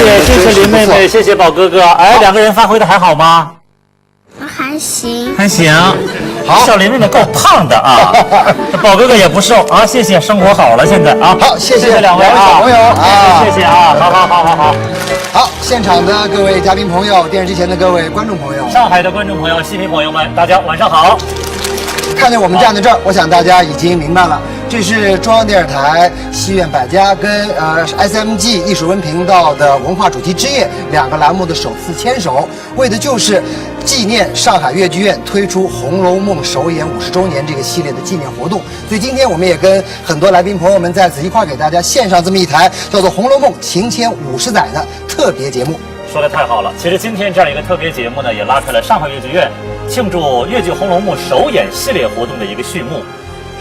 谢林妹妹，谢谢宝哥哥。哎，两个人发挥的还好吗？还行，还行。好，小林妹妹够胖的啊，宝哥哥也不瘦啊。谢谢，生活好了现在啊。好，谢谢两位小朋友啊，谢谢啊，好。好，现场的各位嘉宾朋友，电视机前的各位观众朋友，上海的观众朋友、戏迷朋友们，大家晚上好。看见我们站在这儿，我想大家已经明白了，这是中央电视台戏院百家跟SMG 艺术文频道的文化主题之夜两个栏目的首次牵手，为的就是纪念上海粤剧院推出《红楼梦》首演50周年这个系列的纪念活动。所以今天我们也跟很多来宾朋友们在此一块给大家献上这么一台叫做《红楼梦》情牵50载的特别节目。说的太好了，其实今天这样一个特别节目呢，也拉开了上海粤剧院庆祝粤剧《红楼梦》首演系列活动的一个序幕。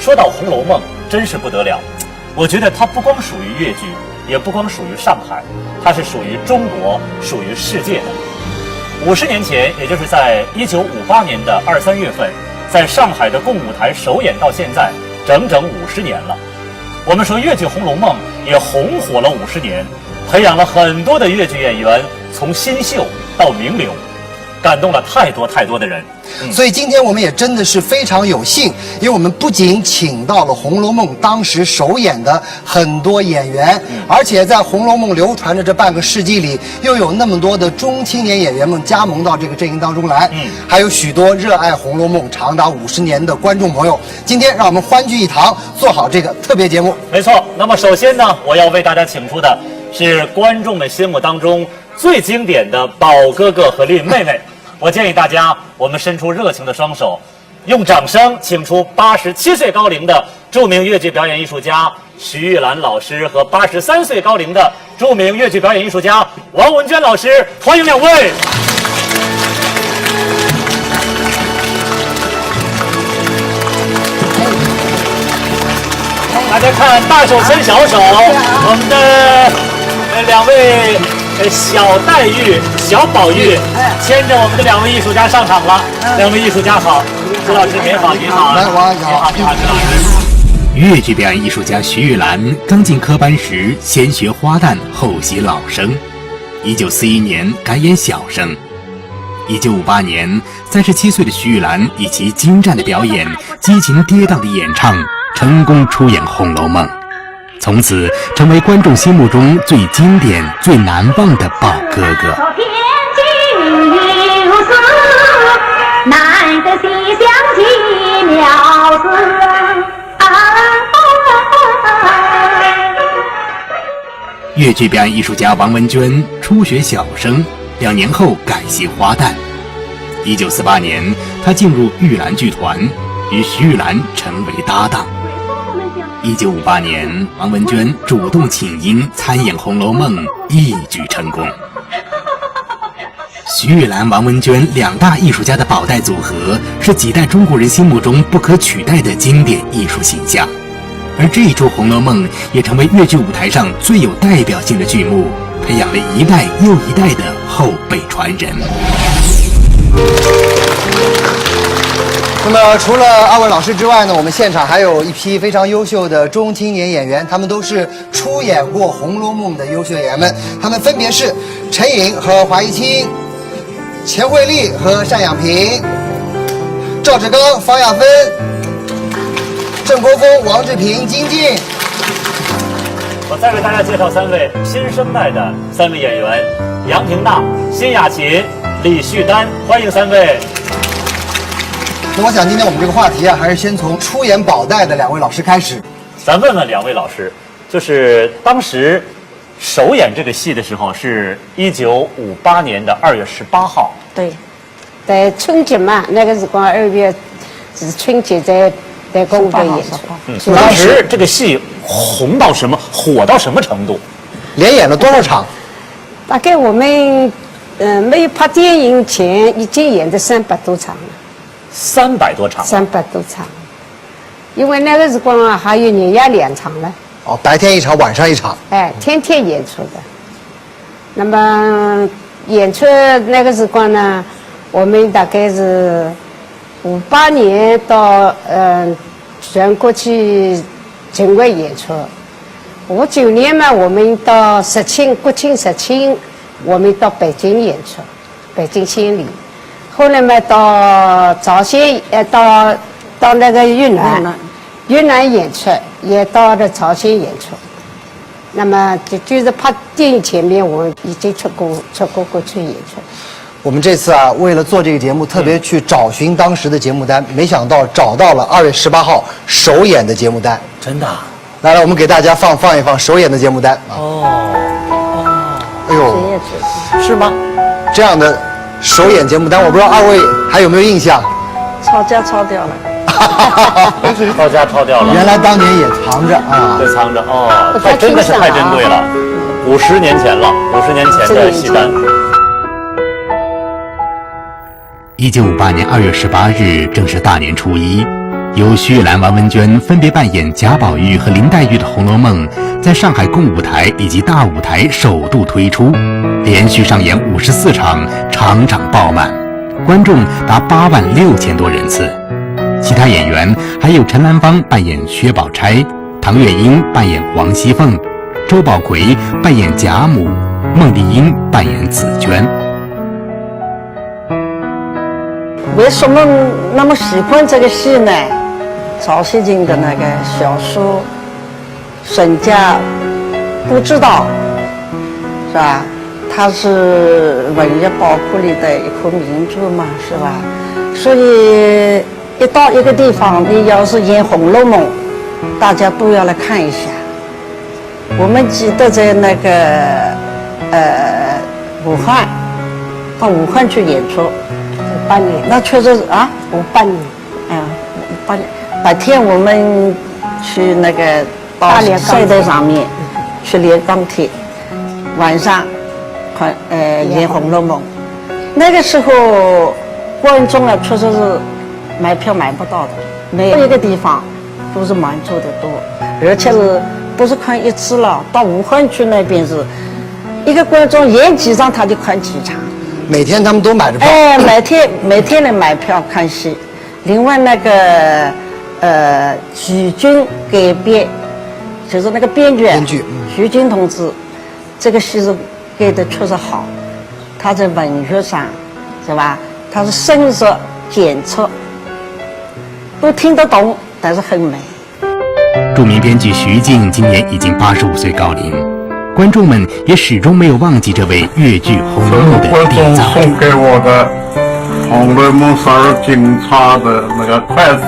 说到《红楼梦》，真是不得了，我觉得它不光属于粤剧，也不光属于上海，它是属于中国，属于世界的。50年前，也就是在1958年的2、3月份，在上海的共舞台首演到现在，整整50年了。我们说粤剧《红楼梦》也红火了50年，培养了很多的粤剧演员，从新秀到名流，感动了太多的人。所以今天我们也真的是非常有幸，因为我们不仅请到了《红楼梦》当时首演的很多演员，而且在《红楼梦》流传的这半个世纪里，又有那么多的中青年演员们加盟到这个阵营当中来，还有许多热爱《红楼梦》长达50年的观众朋友。今天让我们欢聚一堂，做好这个特别节目。没错，那么首先呢，我要为大家请出的是观众们心目当中最经典的宝哥哥和林妹妹。我建议大家，我们伸出热情的双手，用掌声请出87岁高龄的著名粤剧表演艺术家徐玉兰老师和83岁高龄的著名粤剧表演艺术家王文娟老师，欢迎两位。大家看，大手牵小手，我们的两位小黛玉、小宝玉牵着我们的两位艺术家上场了。两位艺术家好，徐老师您好，您好，来，王你好，徐老师。粤剧表演艺术家徐玉兰刚进科班时，先学花旦，后习老生。1941年改演小生。1958年，37岁的徐玉兰以其精湛的表演、激情跌宕的演唱，成功出演《红楼梦》。从此成为观众心目中最经典、最难忘的宝哥哥。难得西厢奇妙事粤剧表演艺术家王文娟初学小生，2年后改习花旦。1948年，她进入玉兰剧团，与徐玉兰成为搭档。1958年，王文娟主动请缨参演《红楼梦》，一举成功。徐玉兰、王文娟两大艺术家的宝黛组合，是几代中国人心目中不可取代的经典艺术形象。而这一出《红楼梦》也成为粤剧舞台上最有代表性的剧目，培养了一代又一代的后辈传人。那么除了二位老师之外呢，我们现场还有一批非常优秀的中青年演员，他们都是出演过《红楼梦》的优秀演员们，他们分别是陈颖和华一清、钱惠丽和单养平、赵志刚、方亚芬、郑国峰、王志平、金靖。我再为大家介绍3位新生代的3位演员：杨廷娜、辛雅琴、李旭丹，欢迎3位。那我想今天我们这个话题啊，还是先从出演宝黛的2位老师开始。咱问问2位老师，就是当时首演这个戏的时候是1958年的2月18号。对，在春节嘛，那个时光2月是春节在公务队演出。当时这个戏红到什么，火到什么程度？连演了多少场？大概我们没有拍电影前已经演的300多场了。300多场，300多场，因为那个时光啊，还有年夜2场呢。哦，白天1场，晚上1场。哎，天天演出的。那么演出那个时光呢，我们大概是58年到全国去巡回演出59年嘛，我们到国庆17，我们到北京演出，北京先礼。后来嘛，到朝鲜，到那个越南演出，也到了朝鲜演出。那么就是拍电影前面，我已经出过国去演出。我们这次啊，为了做这个节目，特别去找寻当时的节目单，没想到找到了2月18号首演的节目单。真的啊？来，我们给大家放一放首演的节目单啊。哎呦，是吗？这样的首演节目单，我不知道二位还有没有印象？抄家抄掉了。抄家抄掉了。原来当年也藏着啊，对，藏着哦，太真的是太珍贵了。50年前了，50年前的戏单。1958年2月18日，正是大年初一，由徐玉兰、王文娟分别扮演贾宝玉和林黛玉的《红楼梦》在上海共舞台以及大舞台首度推出，连续上演54场，场场爆满，观众达86000多人次。其他演员还有陈兰芳扮演薛宝钗，唐月英扮演王熙凤，周宝奎扮演贾母，孟丽英扮演紫娟。为什么那么喜欢这个戏呢？曹雪芹的那个小说，沈家不知道，是吧？它是文艺宝库里的一颗明珠嘛，是吧？所以一到一个地方，你要是演《红楼梦》，大家都要来看一下。我们记得在那个武汉，到武汉去演出。8年，那确实是啊58年，8年。白天我们去那个到赛道上面去练钢铁，晚上看演《红楼梦》。那个时候观众啊，确实是买票买不到的，每一个地方都是满座的多，而且是不是看一次了？到武汉去那边是一个观众演几场他就看几场。每天他们都买着票。哎，每天来买票看戏。另外那个徐军改编，就是那个编剧徐军同志，这个戏是改的确实好。他在文学上，是吧？他是深色简测，都听得懂，但是很美。著名编剧徐静今年已经85岁高龄。观众们也始终没有忘记这位粤剧《红楼梦》的缔造者。送给我的《红楼梦12金钗》的那个筷子，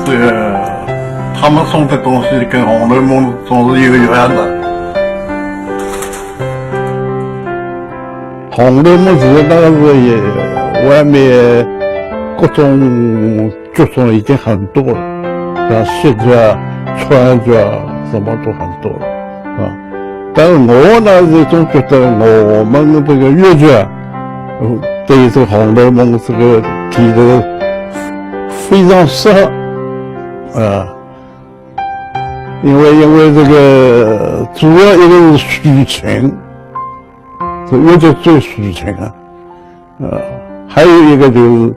这个他们送的东西跟《红楼梦》总是有缘的。《红楼梦》是那个是外面各种剧种已经很多了，像戏剧啊、川剧啊，什么都很多了。但是我呢，始终觉得我们这个粤剧啊，对这个《红楼梦》这个题材非常适合，因为这个主要一个是抒情，这粤剧最抒情啊，还有一个就是，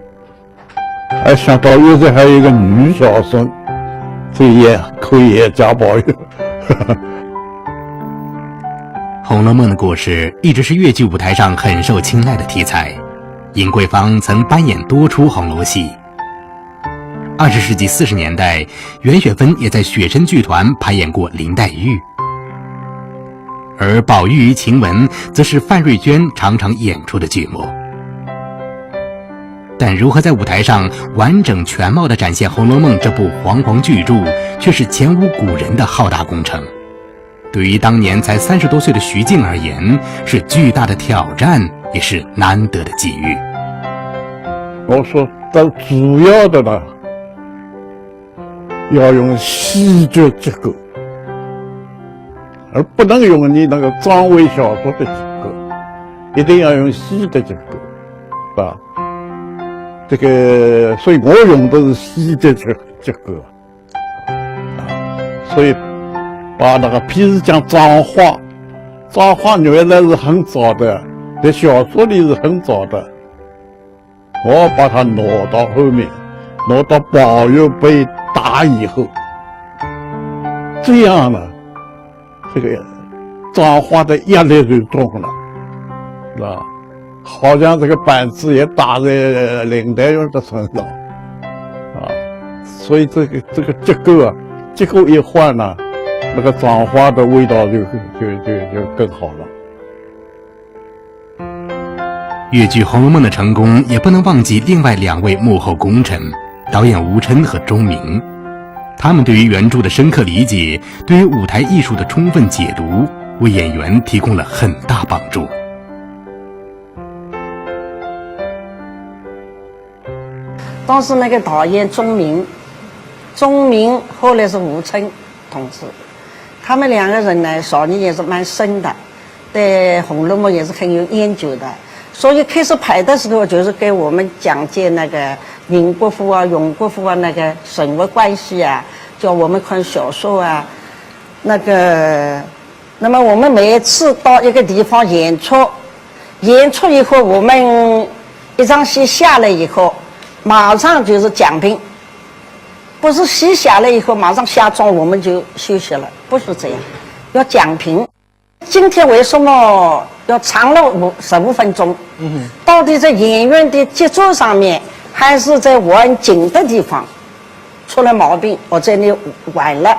还想到粤剧还有一个女小生，这也可以演贾宝玉。《红楼梦》的故事一直是粤剧舞台上很受青睐的题材，尹桂芳曾扮演多出红楼戏。20世纪40年代，袁雪芬也在雪绅剧团排演过林黛玉，而宝玉与晴雯则是范瑞娟常常演出的剧目。但如何在舞台上完整全貌地展现《红楼梦》这部煌煌巨著，却是前无古人的浩大工程。对于当年才30多岁的徐静而言，是巨大的挑战，也是难得的机遇。我说的主要的呢，要用戏剧结构，而不能用你那个章回小说的结构，一定要用戏的结构，是吧？这个，所以我用的是戏的结构，所以。把那个，譬如讲脏话原来是很早的，在小说里是很早的。我把它挪到后面，挪到宝玉被打以后，这样呢，这个转化的压力就重了，是吧？好像这个板子也打在林黛玉的身上，啊，所以这个结构一换呢，那个转化的味道就更好了。粤剧《红楼梦》的成功，也不能忘记另外2位幕后功臣，导演吴琛和钟鸣。他们对于原著的深刻理解，对于舞台艺术的充分解读，为演员提供了很大帮助。当时那个导演钟鸣后来是吴琛同志，他们2个人呢，少年也是蛮深的，对《红楼梦》也是很有研究的。所以开始排的时候，就是给我们讲解那个宁国府啊、永国府啊那个人物关系啊，叫我们看小说啊，那么我们每一次到一个地方演出以后，我们一场戏下来以后，马上就是讲评，不是戏下来以后马上下妆我们就休息了，不是这样，要讲评。今天为什么要长了15分钟？到底在演员的节奏上面，还是在玩景的地方出了毛病，我这里晚了，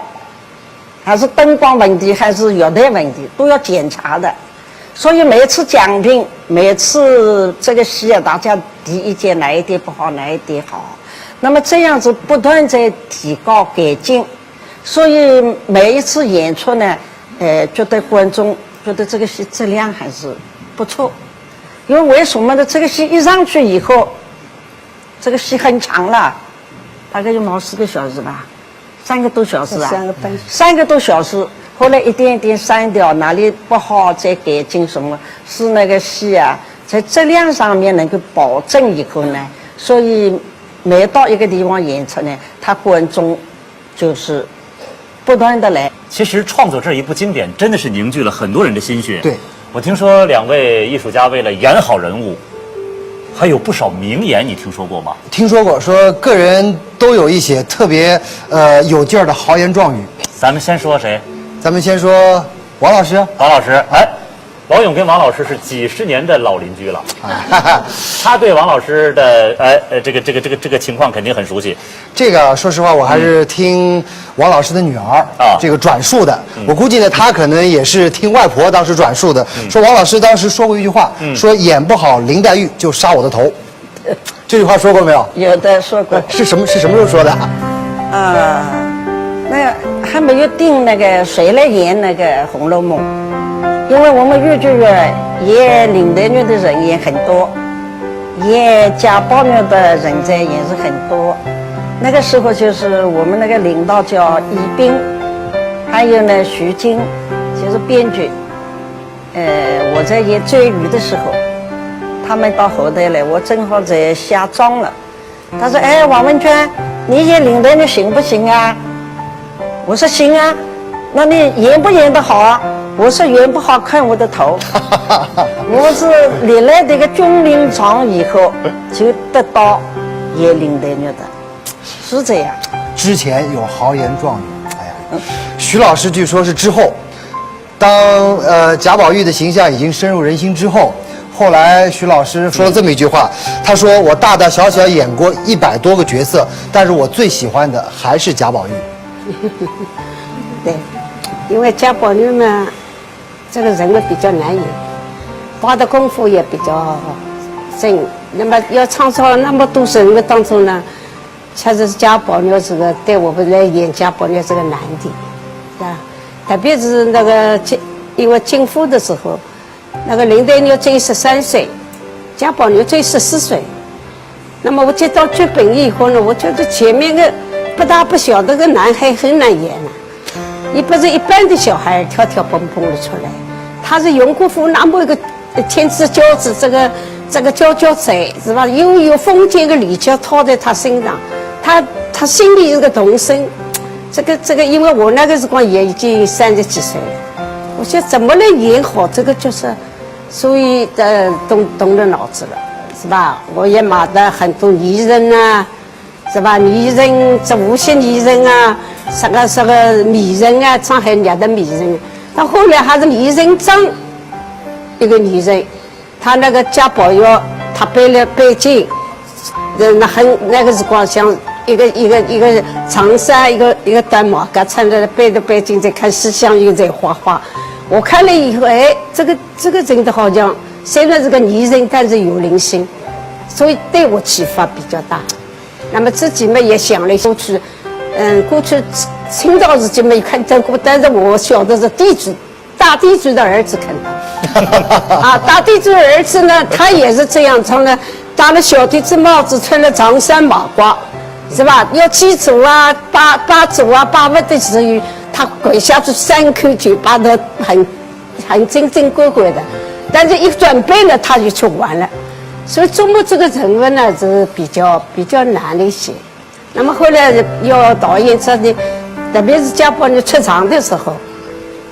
还是灯光问题，还是乐队问题，都要检查的。所以每次讲评，每次这个戏啊，大家提意见，哪一点不好，哪一点好，那么这样子不断在提高改进。所以每一次演出呢，觉得观众觉得这个戏质量还是不错。因为什么呢？这个戏一上去以后，这个戏很长了，大概有毛4个小时吧，3个多小时啊，3个多小时。后来一点一点删掉，哪里不好再改进什么，是那个戏啊，在质量上面能够保证以后呢，所以每到一个地方演出呢，他观众就是不断的来。其实创作这一部经典，真的是凝聚了很多人的心血。对，我听说2位艺术家为了演好人物，还有不少名言，你听说过吗？听说过，说个人都有一些特别有劲儿的豪言壮语。咱们先说谁？咱们先说王老师。王老师，哎，老勇跟王老师是几十年的老邻居了，他对王老师的这个情况肯定很熟悉。这个说实话，我还是听王老师的女儿这个转述的。我估计呢，他可能也是听外婆当时转述的。说王老师当时说过一句话，说演不好林黛玉就杀我的头。这句话说过没有？有的说过。是什么时候说的？那还没有定那个谁来演那个《红楼梦》，因为我们粤剧院演林黛玉的人也很多，演贾宝玉的人才也是很多。那个时候就是我们那个领导叫宜宾，还有呢徐晶，就是编剧。我在演追鱼的时候，他们到后台来，我正好在下妆了。他说：“哎，王文娟，你演林黛玉行不行啊？”我说行啊，那你演不演得好啊？我说演不好看我的头。我是历来这个军令状以后就得到演林黛玉的，是这样。之前有豪言壮语，哎呀，徐老师据说是之后，当贾宝玉的形象已经深入人心之后，后来徐老师说了这么一句话，他说我大大小小演过100多个角色，但是我最喜欢的还是贾宝玉。对，因为贾宝玉嘛，这个人物比较难演，花的功夫也比较深。那么要创造那么多人物当中呢，确实是贾宝玉这个对我们来演贾宝玉这个难题啊。特别是那个因为进府的时候，那个林黛玉只13岁，贾宝玉只14岁。那么我接到剧本以后呢，我觉得前面的不大不小的个男孩很难演啊，也不是一般的小孩跳跳蹦蹦的出来，他是荣国府那么一个天之骄子，这个佼佼者是吧？又有封建的礼教套在他身上，他心里是个童生，这个，因为我那个时光也已经30几岁了，我想怎么能演好这个角色，所以动了脑子了，是吧？我也买的很多艺人啊。是吧？艺人，这无锡艺人啊，什个名人啊，上海人的名人，到后来还是李仁章一个女人，她那个贾宝玉，她背了背巾，那个时光像一个长衫，一个短毛袄，穿着背着背巾在看史湘云在画画。我看了以后，哎，这个人的好像虽然是个女人，但是有灵性，所以对我启发比较大。那么自己嘛也想了过去，过去清朝时期没看到过，但是我晓得是大地主的儿子看到。啊，大地主的儿子呢，他也是这样穿了，戴了小地子帽子，穿了长衫马褂，是吧？要祭祖啊，八祖啊，八万的时候，他跪下去3口酒，把得很正正规规的。但是一准备呢，他就去玩了。所以中国这个人物呢是比较难的一些。那么后来要导演说的，特别是贾宝玉出场的时候，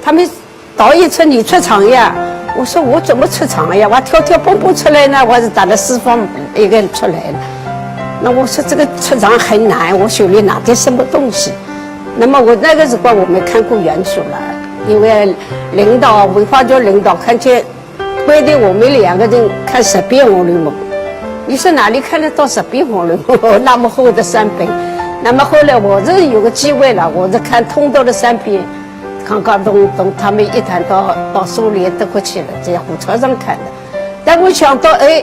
他们导演说你出场呀，我说我怎么出场呀？我跳跳蹦蹦出来呢，我是打了四方一个人出来了。那我说这个出场很难，我手里拿点什么东西？那么我那个时候我没看过原著了，因为文化局领导看见规定我们2个人看10遍《红楼梦》，你说哪里看得到10遍《红楼梦》那么厚的3本？那么后来我这有个机会了，我是看通到了3遍，刚刚从他们一谈到苏联德国去了，在火车上看的。但我想到，哎，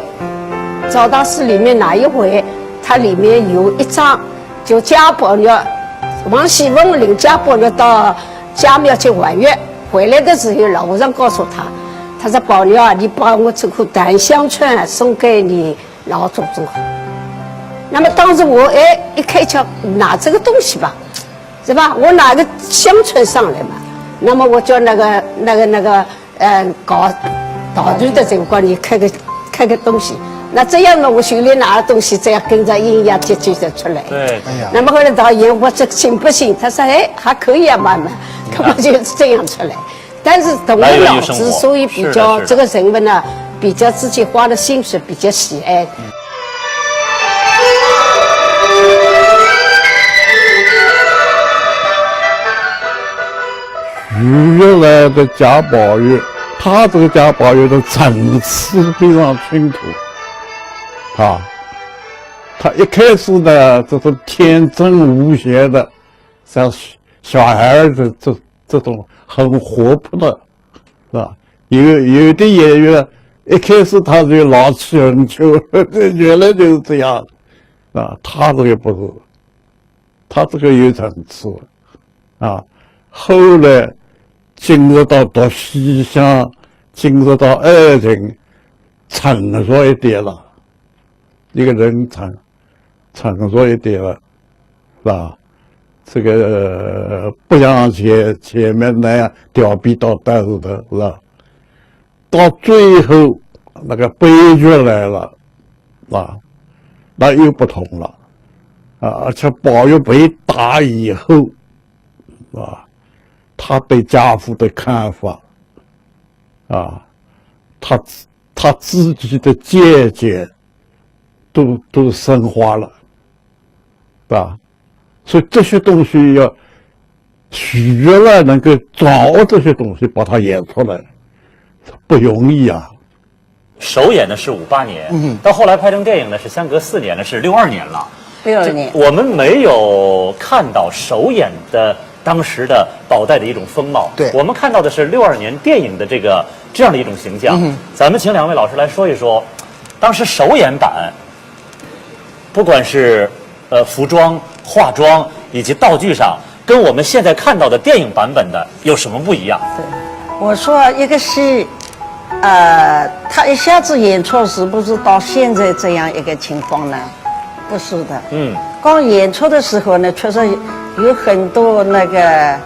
赵大师里面哪一回，它里面有一章，就贾宝玉，王熙凤领贾宝玉到家庙去还愿，回来的时候，老和尚告诉他说宝玉啊，你把我这颗檀香串送给你老祖宗。那么当时我一开窍拿这个东西吧，是吧？我拿个香串上来嘛，那么我叫那个搞导剧的这个官，你开个东西。那这样呢，我手里拿的东西，这样跟着音乐节奏的出来。对，哎呀，那么后来导演我这行不行？他说还可以啊，慢慢，可能就是这样出来。但是董文老之所以比较这个人物呢，比较自己花的心思，比较喜爱。徐玉兰的贾宝玉，他这个贾宝玉的层次非常清楚。他一开始呢，这种天真无邪的，像小孩的这种很活泼的，是吧？有的演员一开始他就老气横秋，原来就是这样，啊，他这个不是，他这个有层次，啊，后来进入到读西厢，进入到爱情，成熟一点了，一个人成熟一点了，是吧？这个不像前面那样调皮捣蛋似的，是吧？到最后那个悲剧来了，啊，那又不同了，啊，而且宝玉被打以后，啊，他对家父的看法，啊，他自己的见解都升华了，啊。所以这些东西要许愿了，能够掌握这些东西，把它演出来，不容易啊。首演的是58年，到后来拍成电影呢是相隔4年了，是62年了。62年，我们没有看到首演的当时的宝黛的一种风貌，对，我们看到的是62年电影的这样的一种形象。咱们请2位老师来说一说，当时首演版，不管是服装、化妆以及道具上，跟我们现在看到的电影版本的有什么不一样？对，我说一个戏，他一下子演出是不是到现在这样一个情况呢？不是的。刚演出的时候呢，确实有很多那个，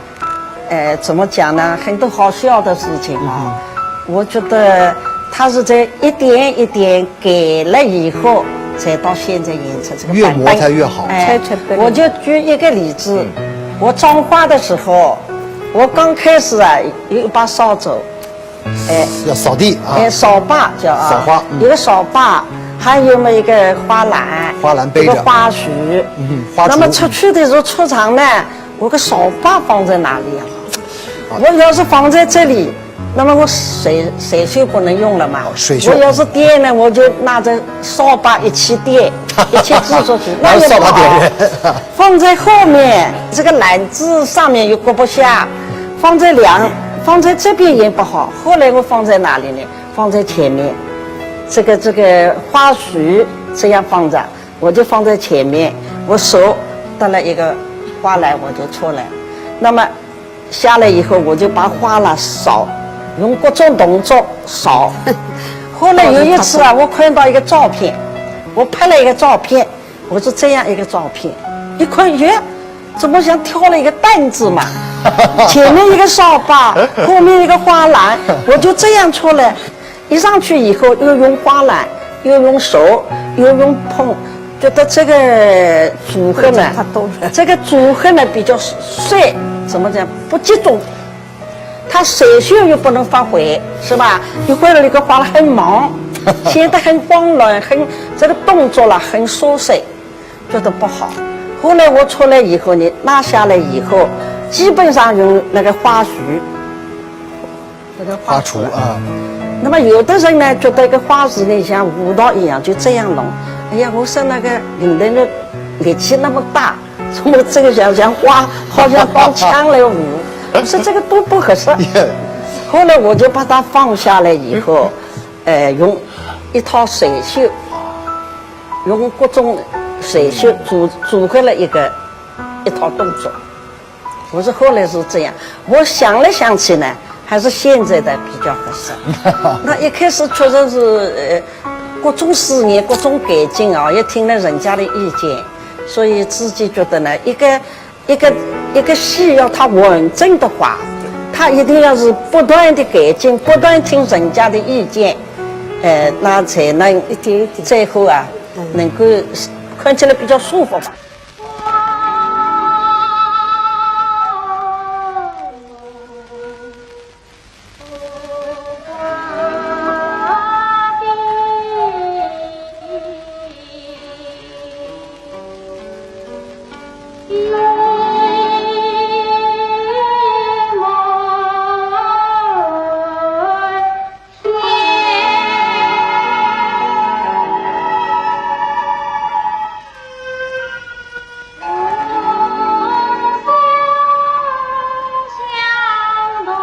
怎么讲呢？很多好笑的事情啊。我觉得他是在一点一点改了以后，才到现在演出这个版本，越磨才越好。我就举一个例子，我装花的时候，我刚开始啊，有一把扫帚，要扫地啊，扫把叫啊，扫花，有个扫把，还有么一个花篮背着，一个花絮，花那么出去的时候出场呢，我个扫把放在哪里啊？我要是放在这里，那么我水就不能用了嘛。水袖我要是点呢，我就拿着扫把一起点，一起支出去，那也扫把不好点人。放在后面，这个篮子上面又搁不下，放在这边也不好。后来我放在哪里呢？放在前面，这个花絮这样放着，我就放在前面，我手得了一个花篮，我就出来。那么下来以后，我就把花篮扫，用各种动作扫。后来有一次啊，我看到一个照片，我拍了一个照片，我是这样一个照片，一看，耶，怎么像挑了一个担子嘛？前面一个扫把，后面一个花篮，我就这样出来。一上去以后，又用花篮，又用手，又用碰，觉得这个组合呢，比较碎，怎么讲不集中？他水袖又不能发挥，是吧？一会儿那个花篮很忙，显得很慌乱，这个动作了很琐碎，觉得不好。后来我出来以后呢，拿下来以后，基本上用那个花絮，那个花锄啊。那么有的人呢，觉得一个花絮呢像舞蹈一样，就这样弄。哎呀，我说那个领人的力气那么大，怎么这个像花，好像当枪来舞？我说这个都不合适。后来我就把它放下来以后，用一套水袖，用各种水袖组合了一套动作。我说后来是这样，我想来想去呢，还是现在的比较合适。那一开始确实是各种思念、各种改进啊，也听了人家的意见，所以自己觉得呢，一个戏要它完整的话，它一定要是不断的改进，不断听人家的意见，那才能一点一点最后啊，能够看起来比较舒服吧。相同。